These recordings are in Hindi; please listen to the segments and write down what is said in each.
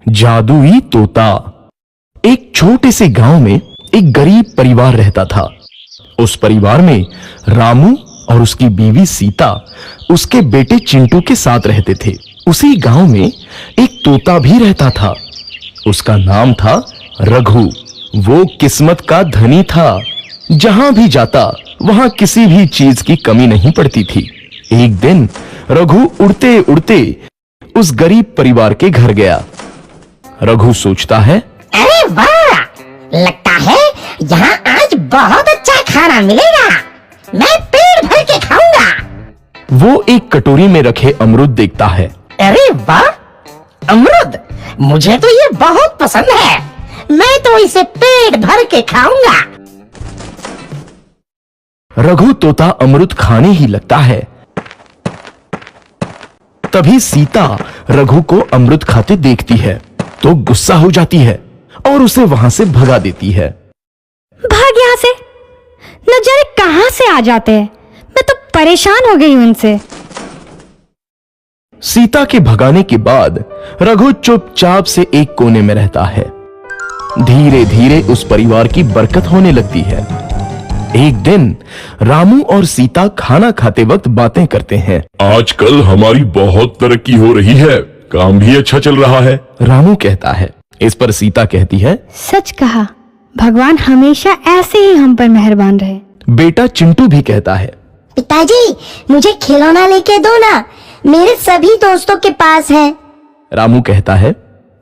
जादुई तोता। एक छोटे से गांव में एक गरीब परिवार रहता था। उस परिवार में रामू और उसकी बीवी सीता उसके बेटे चिंटू के साथ रहते थे। उसी गांव में एक तोता भी रहता था। उसका नाम था रघु। वो किस्मत का धनी था। जहां भी जाता वहां किसी भी चीज की कमी नहीं पड़ती थी। एक दिन रघु उड़ते उड़ते उस गरीब परिवार के घर गया। रघु सोचता है, अरे वाह, लगता है यहाँ आज बहुत अच्छा खाना मिलेगा। मैं पेट भर के खाऊंगा। वो एक कटोरी में रखे अमरूद देखता है। अरे वाह, अमरूद मुझे तो ये बहुत पसंद है। मैं तो इसे पेट भर के खाऊंगा। रघु तोता अमरूद खाने ही लगता है। तभी सीता रघु को अमरूद खाते देखती है तो गुस्सा हो जाती है और उसे वहां से भगा देती है। भाग यहाँ से, न जाने कहां से आ जाते हैं। मैं तो परेशान हो गई हूं इनसे। सीता के भगाने के बाद रघु चुपचाप से एक कोने में रहता है। धीरे धीरे उस परिवार की बरकत होने लगती है। एक दिन रामू और सीता खाना खाते वक्त बातें करते हैं। आजकल हमारी बहुत तरक्की हो रही है, काम भी अच्छा चल रहा है। रामू कहता है। इस पर सीता कहती है, सच कहा, भगवान हमेशा ऐसे ही हम पर मेहरबान रहे। बेटा चिंटू भी कहता है, पिताजी मुझे खिलौना लेके दो ना, मेरे सभी दोस्तों के पास है। रामू कहता है,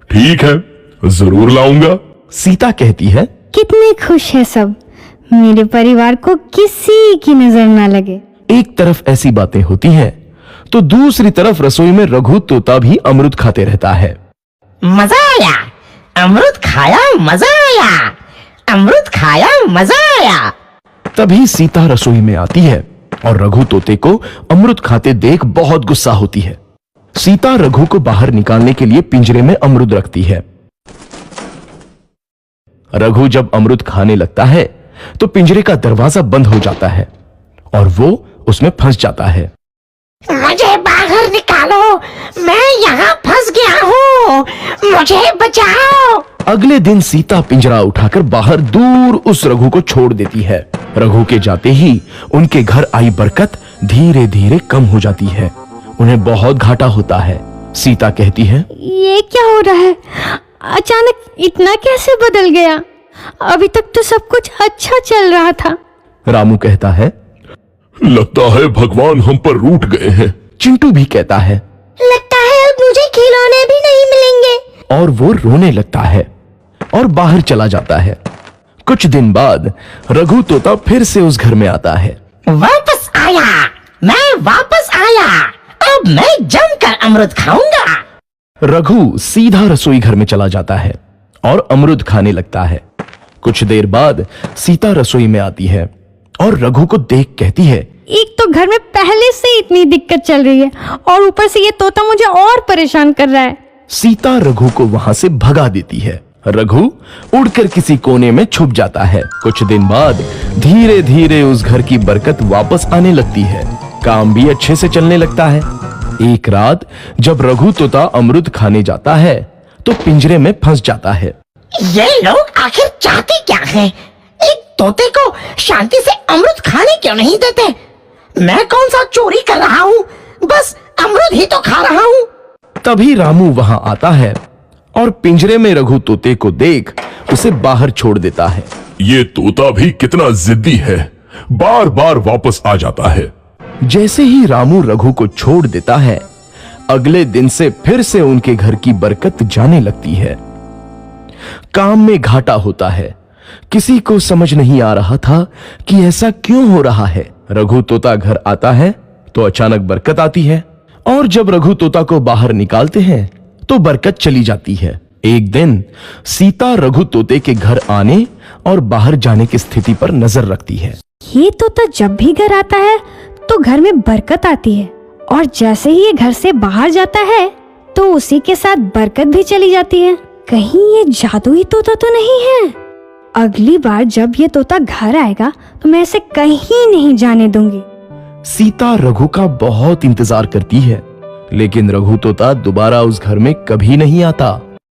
ठीक है, जरूर लाऊंगा। सीता कहती है, कितने खुश है सब, मेरे परिवार को किसी की नजर ना लगे। एक तरफ ऐसी बातें होती हैं तो दूसरी तरफ रसोई में रघु तोता भी अमरूद खाते रहता है। मजा आया, अमरूद खाया, मजा आया, अमरूद खाया, मजा आया। तभी सीता रसोई में आती है और रघु तोते को अमरूद खाते देख बहुत गुस्सा होती है। सीता रघु को बाहर निकालने के लिए पिंजरे में अमरूद रखती है। रघु जब अमरूद खाने लगता है तो पिंजरे का दरवाजा बंद हो जाता है और वो उसमें फंस जाता है। मुझे बाहर निकालो, मैं यहाँ फंस गया हूँ, मुझे बचाओ। अगले दिन सीता पिंजरा उठाकर बाहर दूर उस रघु को छोड़ देती है। रघु के जाते ही उनके घर आई बरकत धीरे धीरे कम हो जाती है। उन्हें बहुत घाटा होता है। सीता कहती है, ये क्या हो रहा है, अचानक इतना कैसे बदल गया? अभी तक तो सब कुछ अच्छा चल रहा था। रामू कहता है, लगता है भगवान हम पर रूठ गए हैं। चिंटू भी कहता है, लगता है अब मुझे खिलौने भी नहीं मिलेंगे। और वो रोने लगता है और बाहर चला जाता है। कुछ दिन बाद रघु तोता फिर से उस घर में आता है। वापस आया, मैं वापस आया, अब मैं जमकर अमरूद खाऊंगा। रघु सीधा रसोई घर में चला जाता है और अमरूद खाने लगता है। कुछ देर बाद सीता रसोई में आती है और रघु को देख कहती है, एक तो घर में पहले से इतनी दिक्कत चल रही है और ऊपर से ये तोता मुझे और परेशान कर रहा है। सीता रघु को वहां से भगा देती है। रघु उड़कर किसी कोने में छुप जाता है। कुछ दिन बाद धीरे धीरे उस घर की बरकत वापस आने लगती है। काम भी अच्छे से चलने लगता है। एक रात जब रघु तोता अमरूद खाने जाता है तो पिंजरे में फंस जाता है। ये लोग आखिर चाहते क्या हैं? एक तोते को शांति से अमरूद खाने क्यों नहीं देते? मैं कौन सा चोरी कर रहा हूँ? बस अमरूद ही तो खा रहा हूँ। तभी रामू वहां आता है और पिंजरे में रघु तोते को देख उसे बाहर छोड़ देता है। ये तोता भी कितना जिद्दी है, बार बार वापस आ जाता है। जैसे ही रामू रघु को छोड़ देता है, अगले दिन से फिर से उनके घर की बरकत जाने लगती है। काम में घाटा होता है। किसी को समझ नहीं आ रहा था कि ऐसा क्यों हो रहा है। रघु तोता घर आता है तो अचानक बरकत आती है और जब रघु तोता को बाहर निकालते हैं तो बरकत चली जाती है। एक दिन सीता रघु तोते के घर आने और बाहर जाने की स्थिति पर नजर रखती है। ये तोता जब भी घर आता है तो घर में बरकत आती है और जैसे ही ये घर से बाहर जाता है तो उसी के साथ बरकत भी चली जाती है। कहीं ये जादुई तोता तो नहीं है? अगली बार जब ये तोता घर आएगा तो मैं इसे कहीं नहीं जाने दूंगी। सीता रघु का बहुत इंतजार करती है लेकिन रघु तोता दोबारा उस घर में कभी नहीं आता।